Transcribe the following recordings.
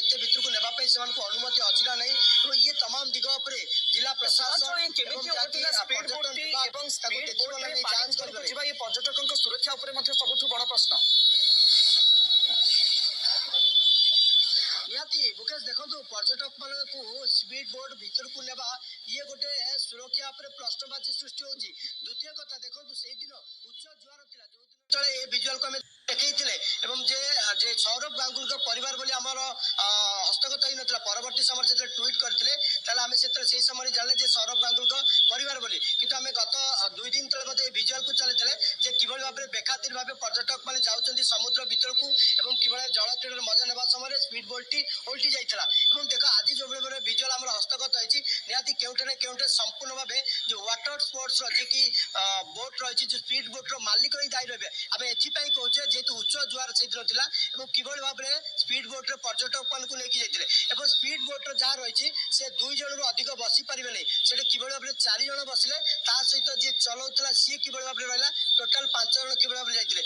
एते भितर को नेबा पे सेमान को अनुमति अछि ना नहीं तो ये तमाम दिग उपरे जिला प्रशासन स्पीड बोट एवं स्पीड बोट रे जांच करबा ये पर्यटकन सुरक्षा उपरे मध्ये सबुठु बड़ प्रश्न निहाती मुकेश देखो पर्यटक मान को स्पीड बोट भीतर को नेबा ये गोटे सुरक्षा पर प्रश्नवाची सृष्टि होची। द्वितीय कथा देखो से दिन उच्च ज्वार थिला जो दिन तळे ए विजुअल को देखैथिले एवं जे सौरभ गांगुली को परिवार बोली हमर हस्तगत होई नतला परवर्ती समय जे ट्वीट करथिले ताले हमें सेत्र से समय जानले जे सौरभ गांगुली को परिवार बोली किंतु हमें गत 2 दिन तळे मध्ये विजुअल को चलेथिले जे किबळ भाबरे बेखातिर भाबे पर्यटक माने जाउचंती समुद्र भीतर को एवं किबळ जल क्रीडा मजा नेबा समय स्पीड बोट टी उल्टी जाइतला एवं देखो आज जो बेले विजुअल हमर हस्तगत होईची निहाती केउटे संपूर्ण भाबे जो वाटर स्पोर्ट्स रो जे कि बोट रही जो स्पीड बोट रो मालिक ही दायी रहे आम एपाई कहचे जेहेतु उच्च जुआर से था किभली भाव में स्पीड बोट्रे पर्यटक मान लेकिन जाते स्पीड बोट्र जहाँ रही से 2 जन रु अधिक बसी पारे नहीं से किभली भाव में 4 जन बसिले सहित जी चलाऊला सी कि भाव में रहा टोटाल 5 जन कि भाव में जाते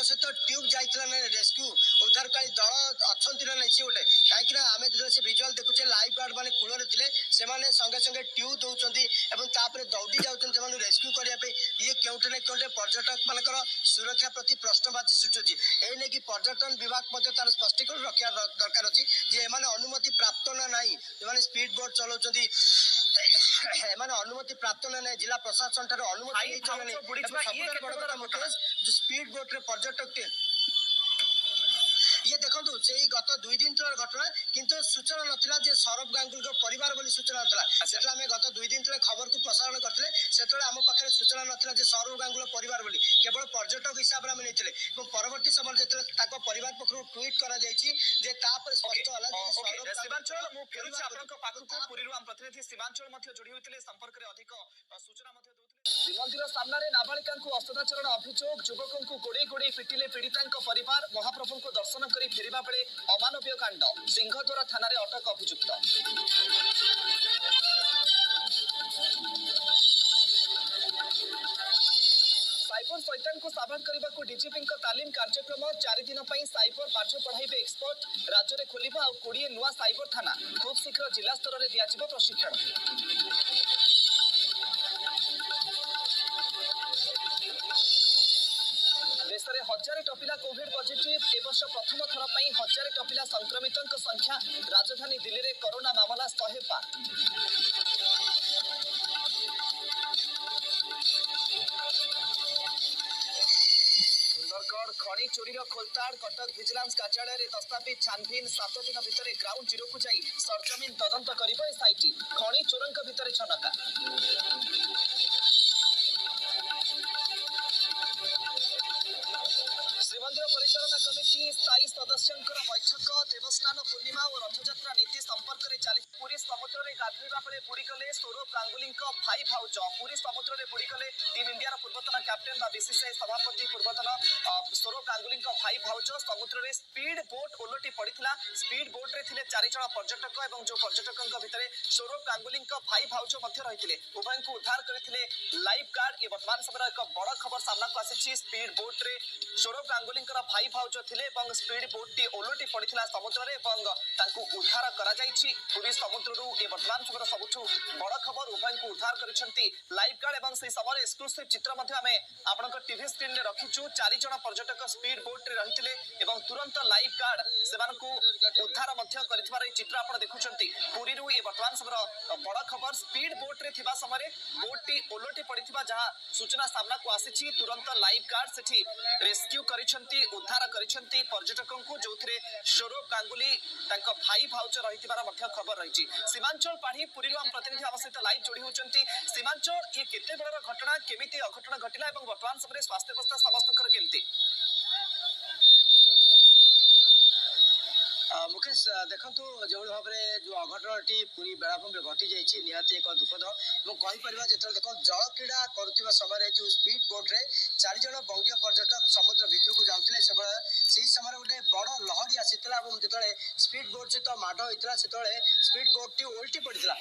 सहित ट्यूब जाता ना रेस्क्यू उद्धारकारी दल अच्छा ना नहीं सी गोटे कहीं आम जो विजुअल देखुचे लाइफ गार्ड मैंने कूल से संगे संगे ट्यूब दौरान दौड़ी जाऊँ रेस्क्यू करने ये केउटे ना केउटे पर्यटक मान सुरक्षा प्रति प्रश्नवाची सृष्टि होने कि पर्यटन विभाग तार स्पष्टीकरण रखा दरकार अच्छी अनुमति प्राप्त ना ना जो स्पीड बोट चलाउं अनुमति प्राप्त ना ना जिला प्रशासन ठार अनुमति मुकेश जो स्पीड बोट्रे पर्यटक ये देखो से गत 2 दिन तल घटना किंतु सूचना नथिला जे सौरभ गांगुली परिवार बोली सूचना नथिला सेटा हमें गत 2 दिन तले खबर को प्रसारण करथिले सेतले हम पाखरे सूचना नथिला जे सौरभ गांगुली परिवार बोली केवल पर्यटक हिसाब रे हम नेथिले और परवर्ती समय जेतले ताको परिवार पखरु ट्वीट करा जायछि जे तापर स्पष्ट होला जे सौरभ शिवांचल मु फेरुछि आपनक पाखकु पुरीरु हम प्रतिनिधि शिवांचल मध्ये जोडी होइतिले संपर्क रे अधिक सूचना मध्ये दोतिले श्रीमंदिर सामने नाबालिका अस्तदाचरण अभियोग युवकों को गोड़े गोड़े पिटिले पीड़िता परिवार महाप्रभु को दर्शन कर फेरिबा बेले अमानवीय कांड सिंहद्वारा थाना रे अटक अभियुक्त साइबर शैतान को साबाद करने को डीजीपी तालीम कार्यक्रम 4 दिन साइबर पाठ पढ़ाइबे एक्सपर्ट राज्य में खोलिबा और 20 नुआ साइबर थाना खूब शीघ्र जिला स्तर में दिया प्रशिक्षण देश में 1000 टपिला कोविड पॉजिटिव ए वर्ष प्रथम थर पर 1000 टपिला संक्रमितों संख्या राजधानी दिल्ली में कोरोना मामला 100 पार सुंदरगढ़ खनि चोरीर खोलताड़ कटक विजिलेंस कार्यालय में दस्तावेज छानबीन 7 दिन भितर ग्राउंड जीरो को जाई सरजमीन तदंत करिबो एसआईटी खनि चोरंक भितर छनका श्रीमंदिर परिचालना कमिटी स्थायी सदस्यों बैठक देवस्नान पूर्णिमा और रथयात्रा नीति संपर्क में चली पुरी समुद्र में गाधोवा बेले बुड़ीगले सौरभ गांगुली भाई भाउज पुरी समुद्र में बुड़ीगले टीम इंडिया पूर्वतन कैप्टेन बीसीसीआई सभापति पूर्वतन सौरभ गांगुली भाई भाउज समुद्र में स्पीड बोट ओलटी पड़ा स्पीड बोट रे थिले 4 जन पर्यटक और जो पर्यटकों भितर सौरभ गांगुली भाई भाउज रही उभय को उद्धार करते लाइफ गार्ड ये वर्तमान समय एक बड़ खबर सामना को आसी स्पीड बोट रे सौरभ गांगुली भाई भाउज थे स्पीड बोट टी ओलटी पड़ा समुद्र में उद्धार कर समुद्र ये वर्तमान समय सबुठ बड़ खबर उभय को उद्धार कर लाइफ गार्ड और से समय एक्सक्लूसिव चित्र आपण टीवी स्क्रीन में रखीचु 4 जन पर्यटक स्पीड बोट रे रही तुरंत लाइफ गार्ड से उद्धार कर चित्र आप देखुं पुरी ये वर्तमान समय बड़ खबर स्पीड बोट रे थिबा समय बोट टी ओलटी पड़ा जहाँ सूचना सामना को आसी तुरंत लाइफ गार्ड से रेस्क्यू कर उद्धार कर पर्यटकों को जो सौरभ गांगुली भाई भाउज रही खबर रही सीमांचल पाढ़ी पुरी आम प्रतिनिधि आम सहित लाइव जोड़ी होती सीमांचल ये केते बड़ घटना केमिति अघटना घटिला एवं वर्तमान समय स्वास्थ्य अवस्था समस्त केमती मुकेश देखो जो भाव में जो अघटन पूरी बेलाभूमि घटी जाइए निहाती एक दुखद और कहीपर जो देख जल क्रीड़ा कर समय जो स्पीड बोट रे 4 जन बंगीय पर्यटक समुद्र भितर को जाते से समय गोटे बड़ लहरी आसीला जो स्पीड बोट सहित माड़ होता से स्पीड बोट टी उल्टी पड़ा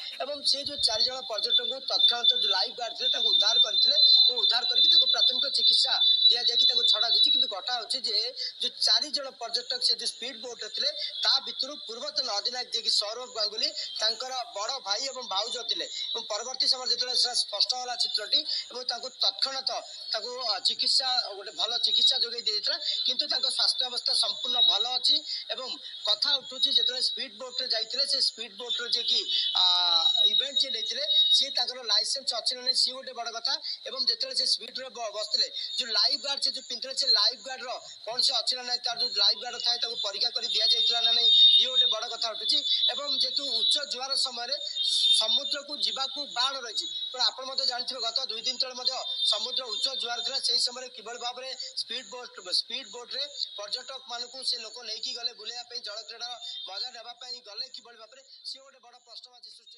से जो 4 जन पर्यटक को तत्काल जो लाइफ गार्ड थे उद्धार करते उद्धार करके प्राथमिक चिकित्सा दिया जाए छड़ा जाइए कि घटा होची जे जो 4 जन पर्यटक से जो स्पीड बोट थे ता भितर पूर्वतन अधिनायक जे कि सौरभ गांगुली तांकर बड़ भाई और भाउज थे परवर्ती समय जो स्पष्ट होला चित्रटी तत्क्षणात चिकित्सा गोटे भल चिकित्सा जोगे दिया किंतु स्वास्थ्य अवस्था संपूर्ण भल अच्छी कथा उठुची जो स्पीड बोट रे जाइए से स्पीड बोट रे जे कि इवेंट जे नहीं सी लाइसेंस अच्छी ना नहीं सी गोटे बड़ कथा जो स्पीड रे बसते जो लाइफ गार्ड से जो पिंधे से लाइफ गार्ड कौन से अच्छी ना नहीं तार जो लाइफ गार्ड थाए परीक्षा कर दि जाइए ना नहीं ये गोटे बड़ कथा उठुची जेतु उच्च जुआर समय समुद्र को जीवाकू बाण रही आप जानते गत 2 दिन तले समुद्र उच्च जुआर था से समय किभली भाव में स्पीड बोट रे पर्यटक मानू से लोक नहीं गले बुलाइपा जल क्रीड़ा मजा नापी गले किभली भाव में सी गोटे बड़ प्रश्नवाची सृष्टि